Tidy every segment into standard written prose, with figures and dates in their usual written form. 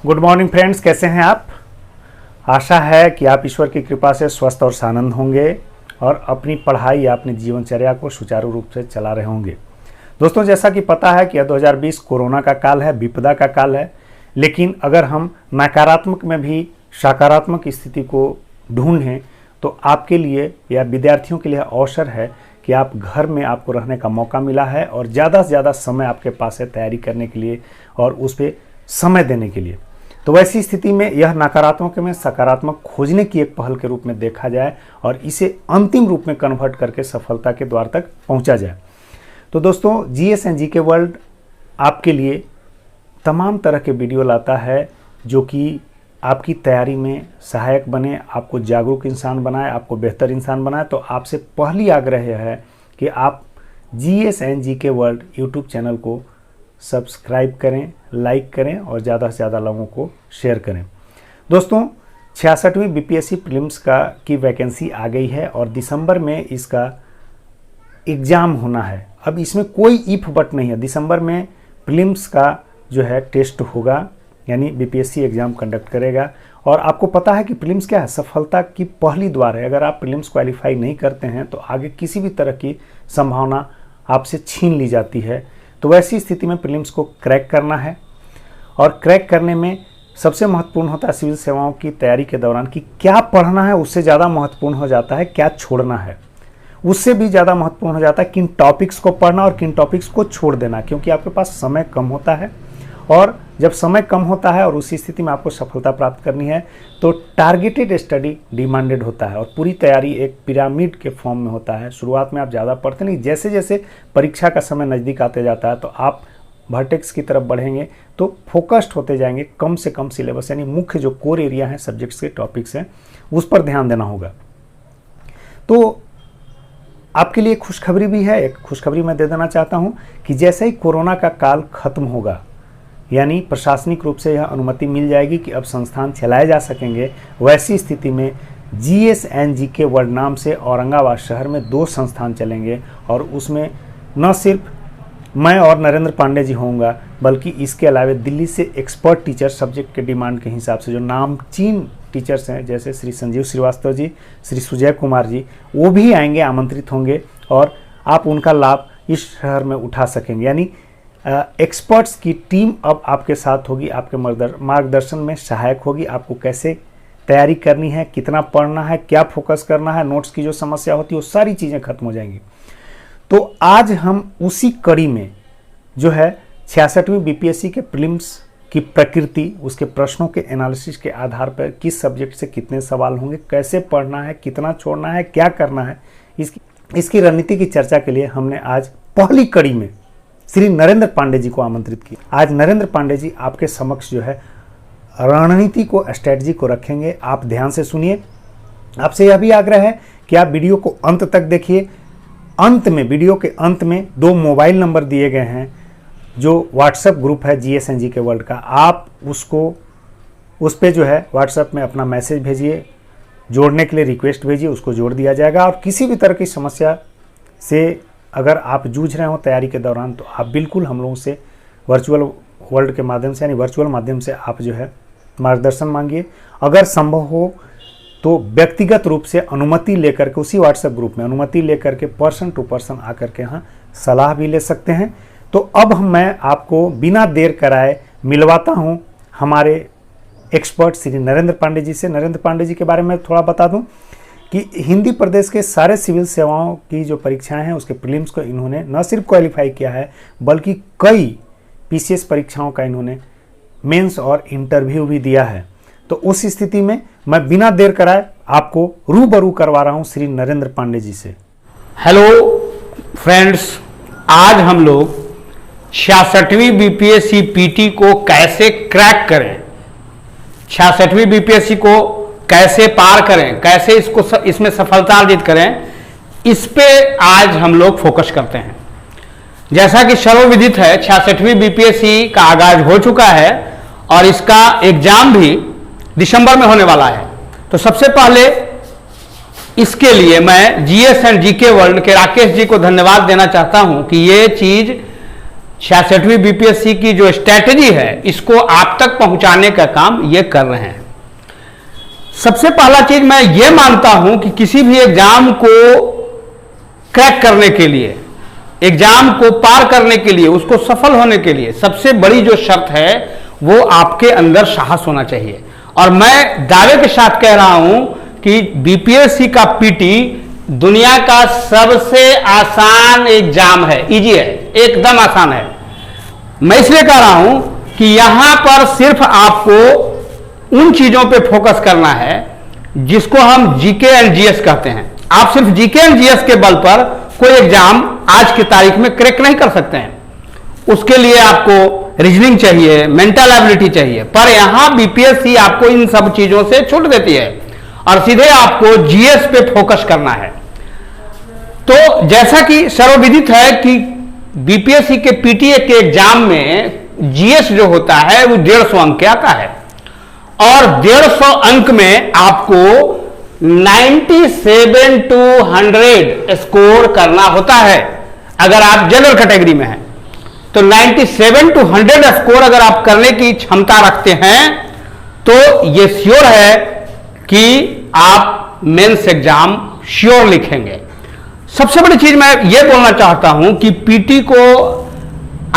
Good morning friends, कैसे हैं आप। आशा है कि आप ईश्वर की कृपा से स्वस्थ और सानंद होंगे और अपनी पढ़ाई या अपनी जीवनचर्या को सुचारू रूप से चला रहे होंगे। दोस्तों, जैसा कि पता है कि 2020 कोरोना का काल है, विपदा का काल है, लेकिन अगर हम नकारात्मक में भी सकारात्मक स्थिति को ढूंढें तो आपके लिए या विद्यार्थियों के लिए अवसर है कि आप घर में आपको रहने का मौका मिला है और ज़्यादा से ज़्यादा समय आपके पास है तैयारी करने के लिए और उस पर समय देने के लिए। तो वैसी स्थिति में यह नकारात्मक में सकारात्मक खोजने की एक पहल के रूप में देखा जाए और इसे अंतिम रूप में कन्वर्ट करके सफलता के द्वार तक पहुंचा जाए। तो दोस्तों, जीएस एंड जीके वर्ल्ड आपके लिए तमाम तरह के वीडियो लाता है जो कि आपकी तैयारी में सहायक बने, आपको जागरूक इंसान बनाए, आपको बेहतर इंसान बनाए। तो आपसे पहली आग्रह है कि आप GS and GK world YouTube channel को सब्सक्राइब करें, लाइक करें और ज़्यादा से ज़्यादा लोगों को शेयर करें। दोस्तों, 66वीं बीपीएससी प्रीलिम्स की वैकेंसी आ गई है और दिसंबर में इसका एग्ज़ाम होना है। अब इसमें कोई इफ बट नहीं है। दिसंबर में प्रीलिम्स का जो है टेस्ट होगा, यानी बीपीएससी एग्ज़ाम कंडक्ट करेगा। और आपको पता है कि प्रीलिम्स क्या है, सफलता की पहली द्वार है। अगर आप प्रीलिम्स क्वालिफाई नहीं करते हैं तो आगे किसी भी तरह की संभावना आपसे छीन ली जाती है। तो वैसी स्थिति में प्रीलिम्स को क्रैक करना है और क्रैक करने में सबसे महत्वपूर्ण होता है सिविल सेवाओं की तैयारी के दौरान कि क्या पढ़ना है, उससे ज़्यादा महत्वपूर्ण हो जाता है क्या छोड़ना है। उससे भी ज़्यादा महत्वपूर्ण हो जाता है किन टॉपिक्स को पढ़ना और किन टॉपिक्स को छोड़ देना, क्योंकि आपके पास समय कम होता है। और जब समय कम होता है और उसी स्थिति में आपको सफलता प्राप्त करनी है तो टारगेटेड स्टडी डिमांडेड होता है और पूरी तैयारी एक पिरामिड के फॉर्म में होता है। शुरुआत में आप ज़्यादा पढ़ते नहीं, जैसे जैसे परीक्षा का समय नज़दीक आते जाता है तो आप वर्टेक्स की तरफ बढ़ेंगे तो फोकस्ड होते जाएंगे। कम से कम सिलेबस यानी मुख्य जो कोर एरिया है, सब्जेक्ट्स के टॉपिक्स हैं, उस पर ध्यान देना होगा। तो आपके लिए खुशखबरी भी है। एक खुशखबरी मैं दे देना चाहता हूँ कि जैसे ही कोरोना का काल खत्म होगा, यानी प्रशासनिक रूप से यह अनुमति मिल जाएगी कि अब संस्थान चलाए जा सकेंगे, वैसी स्थिति में जीएस एंड जीके वर्ल्ड नाम से औरंगाबाद शहर में 2 संस्थान चलेंगे और उसमें न सिर्फ मैं और नरेंद्र पांडे जी होऊंगा बल्कि इसके अलावा दिल्ली से एक्सपर्ट टीचर सब्जेक्ट के डिमांड के हिसाब से जो नामचीन टीचर्स हैं, जैसे श्री संजीव श्रीवास्तव जी, श्री सुजय कुमार जी, वो भी आएंगे, आमंत्रित होंगे और आप उनका लाभ इस शहर में उठा सकेंगे। यानी एक्सपर्ट्स की टीम अब आपके साथ होगी, आपके मार्गदर्शन में सहायक होगी। आपको कैसे तैयारी करनी है, कितना पढ़ना है, क्या फोकस करना है, नोट्स की जो समस्या होती है वो सारी चीज़ें खत्म हो जाएंगी। तो आज हम उसी कड़ी में जो है 66वीं बीपीएससी के प्रीलिम्स की प्रकृति, उसके प्रश्नों के एनालिसिस के आधार पर किस सब्जेक्ट से कितने सवाल होंगे, कैसे पढ़ना है, कितना छोड़ना है, क्या करना है, इसकी रणनीति की चर्चा के लिए हमने आज पहली कड़ी में श्री नरेंद्र पांडे जी को आमंत्रित किया। आज नरेंद्र पांडे जी आपके समक्ष जो है रणनीति को, स्ट्रेटजी को रखेंगे। आप ध्यान से सुनिए। आपसे यह भी आग्रह है कि आप वीडियो को अंत तक देखिए। अंत में, वीडियो के अंत में 2 मोबाइल नंबर दिए गए हैं जो व्हाट्सएप ग्रुप है जीएस एंड जीके वर्ल्ड का। आप उस पर जो है व्हाट्सएप में अपना मैसेज भेजिए, जोड़ने के लिए रिक्वेस्ट भेजिए, उसको जोड़ दिया जाएगा। और किसी भी तरह की समस्या से अगर आप जूझ रहे हो तैयारी के दौरान तो आप बिल्कुल हम लोगों से वर्चुअल वर्ल्ड के माध्यम से, यानी वर्चुअल माध्यम से आप जो है मार्गदर्शन मांगिए। अगर संभव हो तो व्यक्तिगत रूप से अनुमति लेकर के, उसी व्हाट्सएप ग्रुप में अनुमति लेकर के पर्सन टू पर्सन आकर के यहाँ सलाह भी ले सकते हैं। तो अब मैं आपको बिना देर कराए मिलवाता हूँ हमारे एक्सपर्ट श्री नरेंद्र पांडे जी से। नरेंद्र पांडे जी के बारे में थोड़ा बता दूँ कि हिंदी प्रदेश के सारे सिविल सेवाओं की जो परीक्षाएं हैं उसके प्रीलिम्स को इन्होंने न सिर्फ क्वालिफाई किया है बल्कि कई पीसीएस परीक्षाओं का इन्होंने मेंस और इंटरव्यू भी दिया है। तो उस स्थिति में मैं बिना देर कराए आपको रूबरू करवा रहा हूं श्री नरेंद्र पांडे जी से। हेलो फ्रेंड्स, आज हम लोग 66वीं बीपीएससी पीटी को कैसे क्रैक करें, 66वीं बीपीएससी को कैसे पार करें, कैसे इसमें सफलता अर्जित करें, इस पे आज हम लोग फोकस करते हैं। जैसा कि सर्वविदित है 66वीं बीपीएससी का आगाज हो चुका है और इसका एग्जाम भी दिसंबर में होने वाला है। तो सबसे पहले इसके लिए मैं जीएस एंड जीके वर्ल्ड के राकेश जी को धन्यवाद देना चाहता हूं कि ये चीज 66वीं बीपीएससी की जो स्ट्रैटेजी है इसको आप तक पहुंचाने का काम ये कर रहे हैं। सबसे पहला चीज मैं ये मानता हूं कि किसी भी एग्जाम को क्रैक करने के लिए, एग्जाम को पार करने के लिए, उसको सफल होने के लिए सबसे बड़ी जो शर्त है वो आपके अंदर साहस होना चाहिए। और मैं दावे के साथ कह रहा हूं कि बीपीएससी का पीटी दुनिया का सबसे आसान एग्जाम है, इजी है, एकदम आसान है। मैं इसलिए कह रहा हूं कि यहां पर सिर्फ आपको उन चीजों पे फोकस करना है जिसको हम जीके एंड जीएस कहते हैं। आप सिर्फ जीके एंड जीएस के बल पर कोई एग्जाम आज की तारीख में क्रैक नहीं कर सकते हैं। उसके लिए आपको रीजनिंग चाहिए, मेंटल एबिलिटी चाहिए, पर यहां बीपीएससी आपको इन सब चीजों से छूट देती है और सीधे आपको जीएस पे फोकस करना है। तो जैसा कि सर्वविदित है कि बीपीएससी के पीटीए के एग्जाम में जीएस जो होता है वो 150 अंक के आता है और 150 अंक में आपको 97 to 100 स्कोर करना होता है। अगर आप जनरल कैटेगरी में हैं तो 97 to 100 स्कोर अगर आप करने की क्षमता रखते हैं तो यह श्योर है कि आप मेंस एग्जाम श्योर लिखेंगे। सबसे बड़ी चीज मैं यह बोलना चाहता हूं कि पीटी को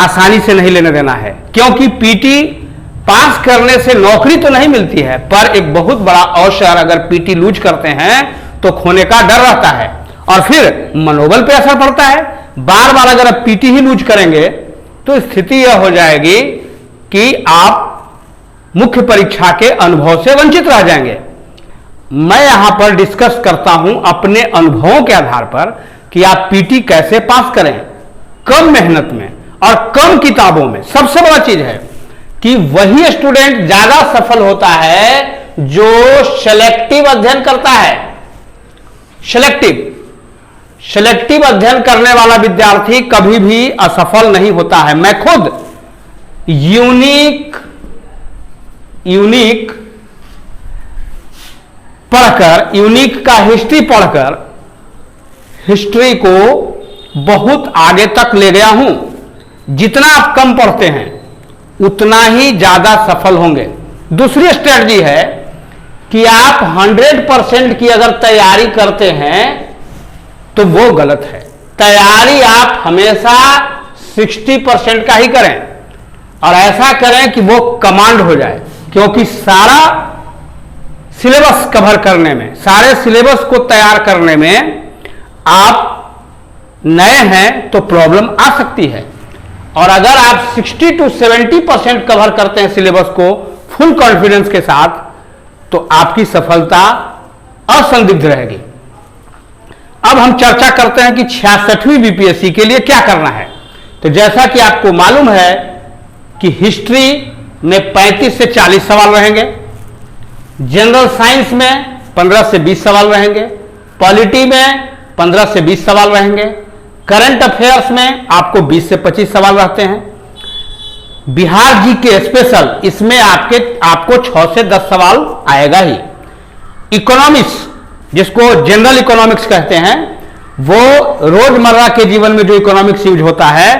आसानी से नहीं लेने देना है, क्योंकि पीटी पास करने से नौकरी तो नहीं मिलती है, पर एक बहुत बड़ा अवसर अगर पीटी लूज करते हैं तो खोने का डर रहता है और फिर मनोबल पे असर पड़ता है। बार बार अगर आप पीटी ही लूज करेंगे तो स्थिति यह हो जाएगी कि आप मुख्य परीक्षा के अनुभव से वंचित रह जाएंगे। मैं यहां पर डिस्कस करता हूं अपने अनुभवों के आधार पर कि आप पीटी कैसे पास करें कम मेहनत में और कम किताबों में। सबसे बड़ा चीज है कि वही स्टूडेंट ज्यादा सफल होता है जो सिलेक्टिव अध्ययन करता है। सिलेक्टिव अध्ययन करने वाला विद्यार्थी कभी भी असफल नहीं होता है। मैं खुद यूनिक पढ़कर, यूनिक का हिस्ट्री पढ़कर हिस्ट्री को बहुत आगे तक ले गया हूं। जितना आप कम पढ़ते हैं उतना ही ज्यादा सफल होंगे। दूसरी स्ट्रेटजी है कि आप 100% की अगर तैयारी करते हैं तो वो गलत है। तैयारी आप हमेशा 60% का ही करें और ऐसा करें कि वो कमांड हो जाए, क्योंकि सारा सिलेबस कवर करने में, सारे सिलेबस को तैयार करने में आप नए हैं तो प्रॉब्लम आ सकती है। और अगर आप 60 to 70% कवर करते हैं सिलेबस को फुल कॉन्फिडेंस के साथ तो आपकी सफलता असंदिग्ध रहेगी। अब हम चर्चा करते हैं कि 66वीं बीपीएससी के लिए क्या करना है। तो जैसा कि आपको मालूम है कि हिस्ट्री में 35 से 40 सवाल रहेंगे, जनरल साइंस में 15 से 20 सवाल रहेंगे, पॉलिटी में 15 से 20 सवाल रहेंगे, करंट अफेयर्स में आपको 20 से 25 सवाल रहते हैं। बिहार जी के स्पेशल इसमें आपको 6 से 10 सवाल आएगा ही। इकोनॉमिक्स, जिसको जनरल इकोनॉमिक्स कहते हैं, वो रोजमर्रा के जीवन में जो इकोनॉमिक्स यूज होता है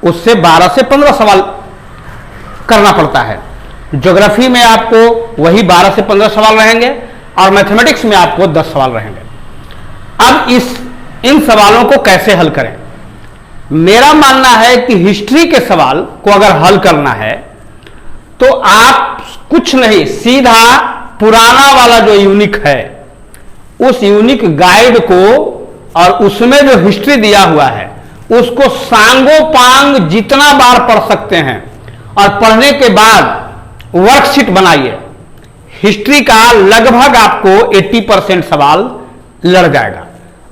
उससे 12 से 15 सवाल करना पड़ता है। ज्योग्राफी में आपको वही 12 से 15 सवाल रहेंगे और मैथमेटिक्स में आपको 10 सवाल रहेंगे। अब इन सवालों को कैसे हल करें? मेरा मानना है कि हिस्ट्री के सवाल को अगर हल करना है तो आप कुछ नहीं, सीधा पुराना वाला जो यूनिक है उस यूनिक गाइड को और उसमें जो हिस्ट्री दिया हुआ है उसको सांगोपांग जितना बार पढ़ सकते हैं और पढ़ने के बाद वर्कशीट बनाइए। हिस्ट्री का लगभग आपको 80% सवाल लड़ जाएगा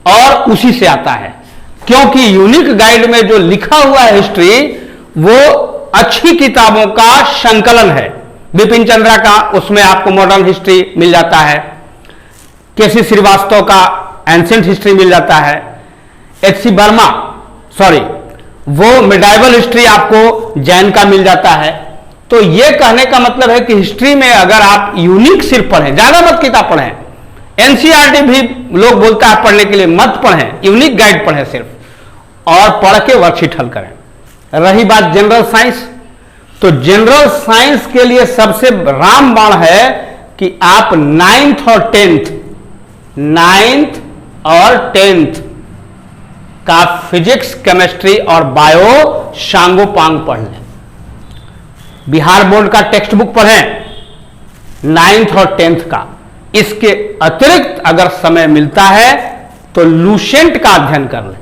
और उसी से आता है, क्योंकि यूनिक गाइड में जो लिखा हुआ है हिस्ट्री वो अच्छी किताबों का संकलन है। बिपिन चंद्रा का उसमें आपको मॉडर्न हिस्ट्री मिल जाता है, केसी श्रीवास्तव का एंशिएंट हिस्ट्री मिल जाता है, एच.सी. वर्मा वो मिडाइवल हिस्ट्री आपको जैन का मिल जाता है। तो यह कहने का मतलब है कि हिस्ट्री में अगर आप यूनिक सिर्फ पढ़ें, ज्यादा मत किताब पढ़ें, एनसीईआरटी भी लोग बोलता है पढ़ने के लिए, मत पढ़ें, यूनिक गाइड पढ़ें सिर्फ और पढ़ के वर्कशीट हल करें। रही बात जनरल साइंस, तो जनरल साइंस के लिए सबसे रामबाण है कि आप 9th और 10th का फिजिक्स, केमिस्ट्री और बायो शांगोपांग पढ़ लें। बिहार बोर्ड का टेक्स्ट बुक पढ़ें 9th और 10th का। इसके अतिरिक्त अगर समय मिलता है तो लूसेंट का अध्ययन कर लें।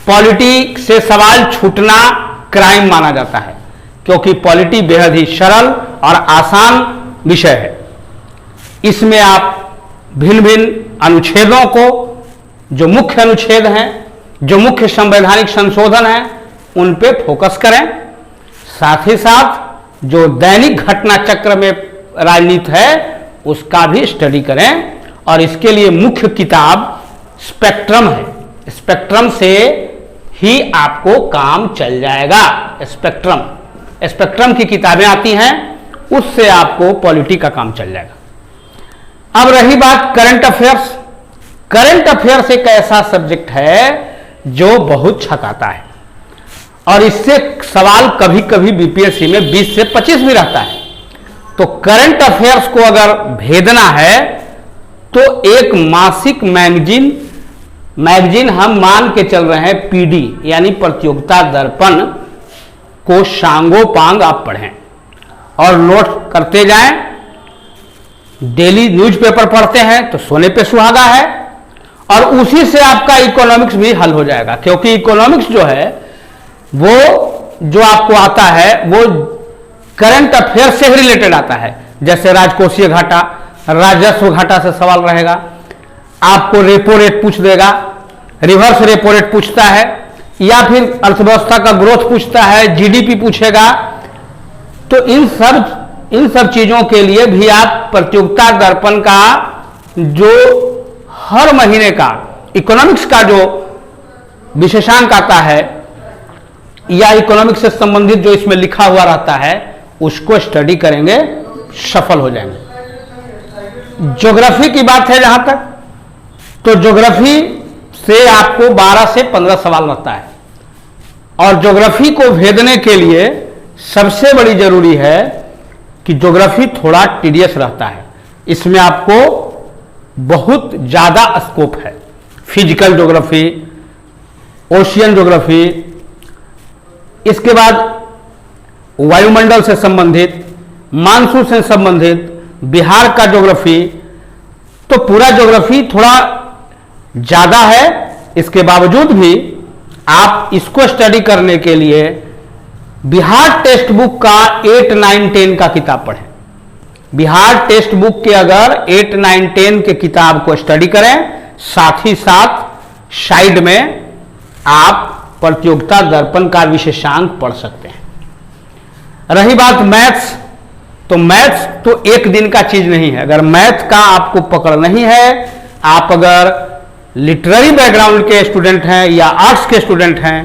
पॉलिटी से सवाल छूटना क्राइम माना जाता है, क्योंकि पॉलिटी बेहद ही सरल और आसान विषय है। इसमें आप भिन्न भिन्न अनुच्छेदों को, जो मुख्य अनुच्छेद हैं, जो मुख्य संवैधानिक संशोधन हैं, उन पे फोकस करें। साथ ही साथ जो दैनिक घटना चक्र में राजनीति है उसका भी स्टडी करें, और इसके लिए मुख्य किताब स्पेक्ट्रम है। स्पेक्ट्रम से ही आपको काम चल जाएगा। स्पेक्ट्रम की किताबें आती हैं, उससे आपको पॉलिटी का काम चल जाएगा। अब रही बात करंट अफेयर्स। करंट अफेयर्स एक ऐसा सब्जेक्ट है जो बहुत छकाता है, और इससे सवाल कभी कभी बीपीएससी में 20 से 25 भी रहता है। तो करंट अफेयर्स को अगर भेदना है तो एक मासिक मैगजीन हम मान के चल रहे हैं, पीडी यानी प्रतियोगिता दर्पण को शांगोपांग आप पढ़ें और नोट करते जाएं। डेली न्यूज़पेपर पढ़ते हैं तो सोने पे सुहागा है, और उसी से आपका इकोनॉमिक्स भी हल हो जाएगा, क्योंकि इकोनॉमिक्स जो है वो जो आपको आता है वो करंट अफेयर से ही रिलेटेड आता है। जैसे राजकोषीय घाटा, राजस्व घाटा से सवाल रहेगा, आपको रेपो रेट पूछ देगा, रिवर्स रेपो रेट पूछता है, या फिर अर्थव्यवस्था का ग्रोथ पूछता है, जीडीपी पूछेगा। तो इन सब चीजों के लिए भी आप प्रतियोगिता दर्पण का जो हर महीने का इकोनॉमिक्स का जो विशेषांक आता है, या इकोनॉमिक्स से संबंधित जो इसमें लिखा हुआ रहता है, उसको स्टडी करेंगे, सफल हो जाएंगे। ज्योग्राफी की बात है जहां तक, तो ज्योग्राफी से आपको 12 से 15 सवाल रहता है, और ज्योग्राफी को भेदने के लिए सबसे बड़ी जरूरी है कि ज्योग्राफी थोड़ा टीडियस रहता है। इसमें आपको बहुत ज्यादा स्कोप है। फिजिकल ज्योग्राफी, ओशियन ज्योग्राफी, इसके बाद वायुमंडल से संबंधित, मानसून से संबंधित, बिहार का ज्योग्राफी, तो पूरा ज्योग्राफी थोड़ा ज्यादा है। इसके बावजूद भी आप इसको स्टडी करने के लिए बिहार टेक्स्ट बुक का 8, 9, 10 का किताब पढ़ें। बिहार टेक्स्ट बुक के अगर 8, 9, 10 के किताब को स्टडी करें, साथ ही साथ साइड में आप प्रतियोगिता दर्पण का विशेषांक पढ़ सकते हैं। रही बात मैथ्स, तो मैथ्स तो एक दिन का चीज नहीं है। अगर मैथ का आपको पकड़ नहीं है, आप अगर लिटरेरी बैकग्राउंड के स्टूडेंट हैं या आर्ट्स के स्टूडेंट हैं,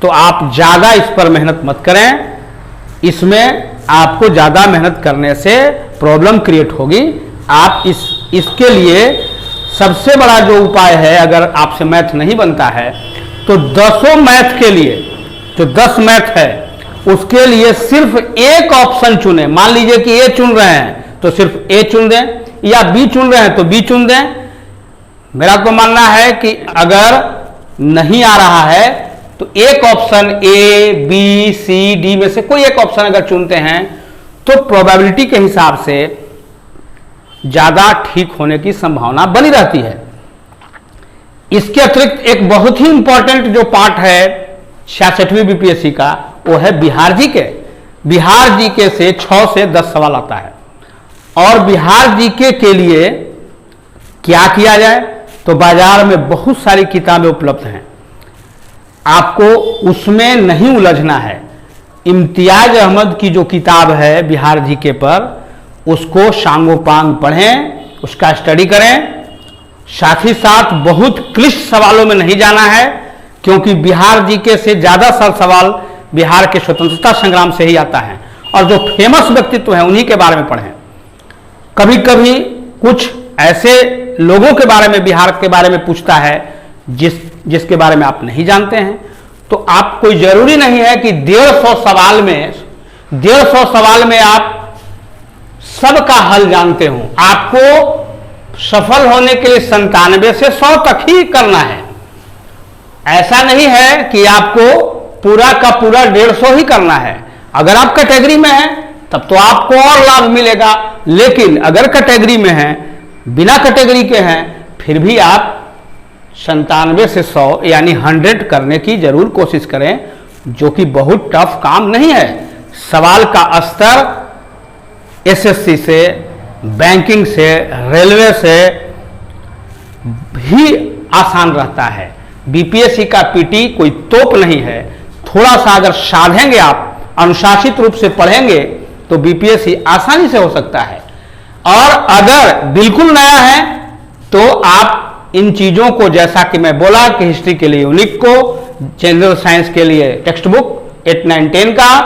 तो आप ज्यादा इस पर मेहनत मत करें। इसमें आपको ज्यादा मेहनत करने से प्रॉब्लम क्रिएट होगी। आप इसके लिए सबसे बड़ा जो उपाय है, अगर आपसे मैथ नहीं बनता है तो 10 मैथ के लिए, जो 10 मैथ है उसके लिए सिर्फ एक ऑप्शन चुने। मान लीजिए कि ए चुन रहे हैं तो सिर्फ ए चुन दें, या बी चुन रहे हैं तो बी चुन दें। मेरा तो मानना है कि अगर नहीं आ रहा है तो एक option A, B, C, D में से कोई एक ऑप्शन अगर चुनते हैं तो प्रोबेबिलिटी के हिसाब से ज्यादा ठीक होने की संभावना बनी रहती है। इसके अतिरिक्त एक बहुत ही इंपॉर्टेंट जो पार्ट है 66वीं बीपीएससी का, वो है बिहार जीके। बिहार जीके से 6 से 10 सवाल आता है, और बिहार जीके के लिए क्या किया जाए, तो बाजार में बहुत सारी किताबें उपलब्ध हैं, आपको उसमें नहीं उलझना है। इम्तियाज अहमद की जो किताब है बिहार जीके पर, उसको शांगोपांग पढ़ें, उसका स्टडी करें। साथ ही साथ बहुत क्लिष्ट सवालों में नहीं जाना है, क्योंकि बिहार जीके से ज्यादा सवाल बिहार के स्वतंत्रता संग्राम से ही आता है, और जो फेमस व्यक्तित्व हैं उन्हीं के बारे में पढ़ें। कभी कभी कुछ ऐसे लोगों के बारे में, बिहार के बारे में पूछता है जिसके बारे में आप नहीं जानते हैं, तो आप कोई जरूरी नहीं है कि 150 सवाल में आप सबका हल जानते हो। आपको सफल होने के लिए 97 से 100 तक ही करना है। ऐसा नहीं है कि आपको पूरा का पूरा 150 ही करना है। अगर आप कैटेगरी में हैं तब तो आपको और लाभ मिलेगा, लेकिन अगर कैटेगरी में हैं, बिना कैटेगरी के हैं, फिर भी आप 97 से 100 यानी 100 करने की जरूर कोशिश करें, जो कि बहुत टफ काम नहीं है। सवाल का स्तर एसएससी से, बैंकिंग से, रेलवे से भी आसान रहता है। बीपीएससी का पीटी कोई तोप नहीं है। थोड़ा सा अगर साधेंगे, आप अनुशासित रूप से पढ़ेंगे, तो बीपीएससी आसानी से हो सकता है। और अगर बिल्कुल नया है तो आप इन चीजों को, जैसा कि मैं बोला कि हिस्ट्री के लिए यूनिक को, जनरल साइंस के लिए टेक्स्ट बुक 8, 9, 10 का,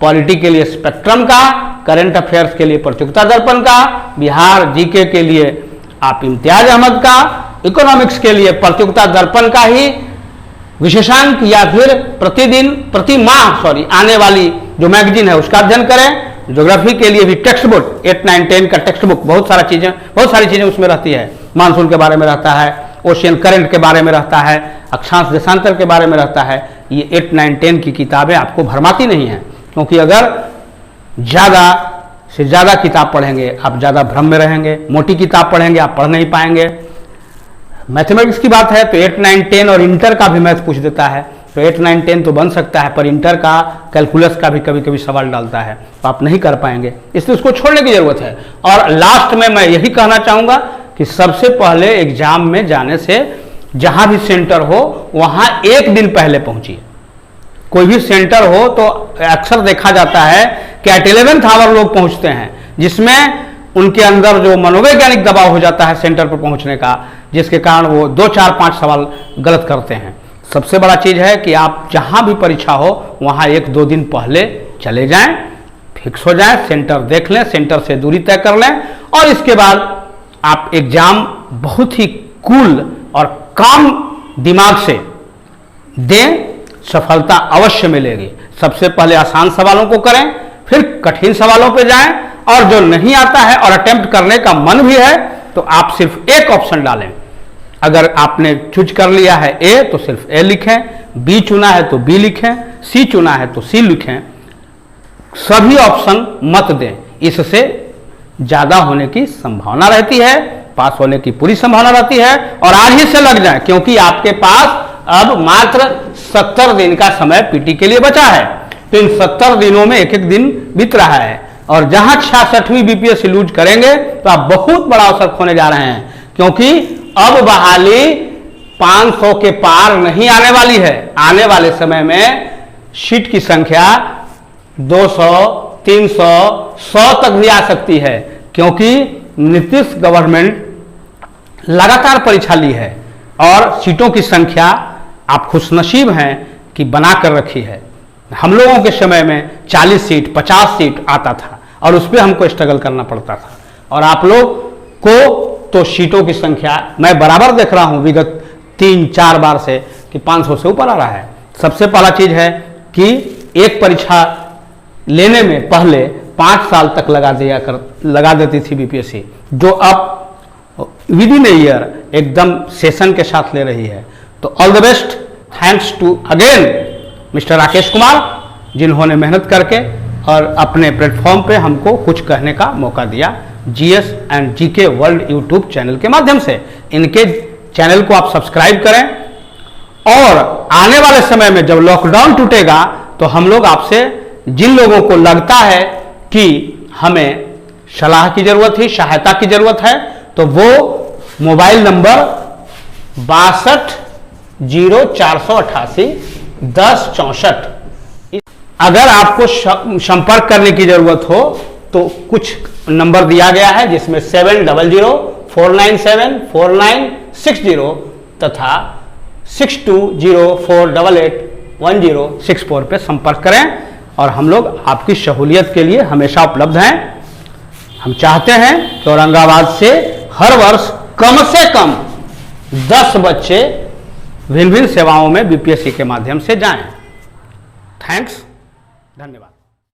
पॉलिटी के लिए स्पेक्ट्रम का, करंट अफेयर्स के लिए प्रतियोगिता दर्पण का, बिहार जीके के लिए आप इम्तियाज अहमद का, इकोनॉमिक्स के लिए प्रतियोगिता दर्पण का ही विशेषांक या फिर प्रति माह आने वाली जो मैगजीन है उसका अध्ययन करें। ज्योग्राफी के लिए भी टेक्स्ट बुक 8, 9, 10 का टेक्स्ट बुक, बहुत सारी चीजें उसमें रहती है। मानसून के बारे में रहता है, ओशियन करंट के बारे में रहता है, अक्षांश देशांतर के बारे में रहता है। ये 8, 9, 10 की किताबें आपको भरमाती नहीं है, क्योंकि अगर ज्यादा से ज्यादा किताब पढ़ेंगे आप ज्यादा भ्रम में रहेंगे। मोटी किताब पढ़ेंगे आप पढ़ नहीं पाएंगे। मैथमेटिक्स की बात है तो 8, 9, 10 और इंटर का भी मैथ पूछ देता है, तो 8, 9, 10 तो बन सकता है, पर इंटर का कैलकुलस का भी कभी कभी सवाल डालता है, तो आप नहीं कर पाएंगे, इसलिए उसको छोड़ने की जरूरत है। और लास्ट में मैं यही कहना चाहूंगा कि सबसे पहले एग्जाम में जाने से जहां भी सेंटर हो वहां एक दिन पहले पहुंचिए। कोई भी सेंटर हो तो अक्सर देखा जाता है कि एट 11th आवर लोग पहुंचते हैं, जिसमें उनके अंदर जो मनोवैज्ञानिक दबाव हो जाता है सेंटर पर पहुंचने का, जिसके कारण वो 2, 4, 5 सवाल गलत करते हैं। सबसे बड़ा चीज है कि आप जहां भी परीक्षा हो वहां 1-2 दिन पहले चले जाएं, फिक्स हो जाएं, सेंटर देख लें, सेंटर से दूरी तय कर लें, और इसके बाद आप एग्जाम बहुत ही कूल और काम दिमाग से दें, सफलता अवश्य मिलेगी। सबसे पहले आसान सवालों को करें, फिर कठिन सवालों पे जाएं, और जो नहीं आता है और अटेम्प्ट करने का मन भी है तो आप सिर्फ एक ऑप्शन डालें। अगर आपने चूज कर लिया है ए तो सिर्फ ए लिखें, बी चुना है तो बी लिखें, सी चुना है तो सी लिखें, सभी ऑप्शन मत दें। इससे ज्यादा होने की संभावना रहती है, पास होने की पूरी संभावना रहती है। और आज ही से लग जाए, क्योंकि आपके पास अब मात्र 70 दिन का समय पीटी के लिए बचा है। तो इन 70 दिनों में एक एक दिन बीत रहा है, और जहां 66वीं बीपीएससी लूज करेंगे तो आप बहुत बड़ा अवसर खोने जा रहे हैं, क्योंकि अब बहाली 500 के पार नहीं आने वाली है। आने वाले समय में सीट की संख्या 200, 300, 100 तक भी आ सकती है, क्योंकि नीतीश गवर्नमेंट लगातार परीक्षा ली है और सीटों की संख्या आप खुशनसीब हैं कि बनाकर रखी है। हम लोगों के समय में 40 सीट, 50 सीट आता था और उस पर हमको स्ट्रगल करना पड़ता था, और आप लोग को तो सीटों की संख्या मैं बराबर देख रहा हूं विगत 3-4 बार से कि 500 से ऊपर आ रहा है। सबसे पहला चीज है कि एक परीक्षा लेने में पहले 5 साल तक लगा देती थी बीपीएससी, जो अब विद इन ए ईयर एकदम सेशन के साथ ले रही है। तो all the best, thanks to again mister Rakesh Kumar, जिन्होंने मेहनत करके और अपने प्लेटफॉर्म पे हमको कुछ कहने का मौका दिया GS and GK world YouTube channel के माध्यम से। इनके चैनल को आप सब्सक्राइब करें, और आने वाले समय में जब लॉकडाउन टूटेगा तो हम लोग आपसे, जिन लोगों को लगता है कि हमें सलाह की जरूरत है, सहायता की जरूरत है, तो वो मोबाइल नंबर 6204881064, अगर आपको संपर्क करने की जरूरत हो तो कुछ नंबर दिया गया है, जिसमें 7004974960 तथा 6204881064 पे संपर्क करें, और हम लोग आपकी सहूलियत के लिए हमेशा उपलब्ध हैं। हम चाहते हैं कि औरंगाबाद से हर वर्ष कम से कम 10 बच्चे भिन्न भिन्न सेवाओं में बीपीएससी के माध्यम से जाएं। थैंक्स, धन्यवाद।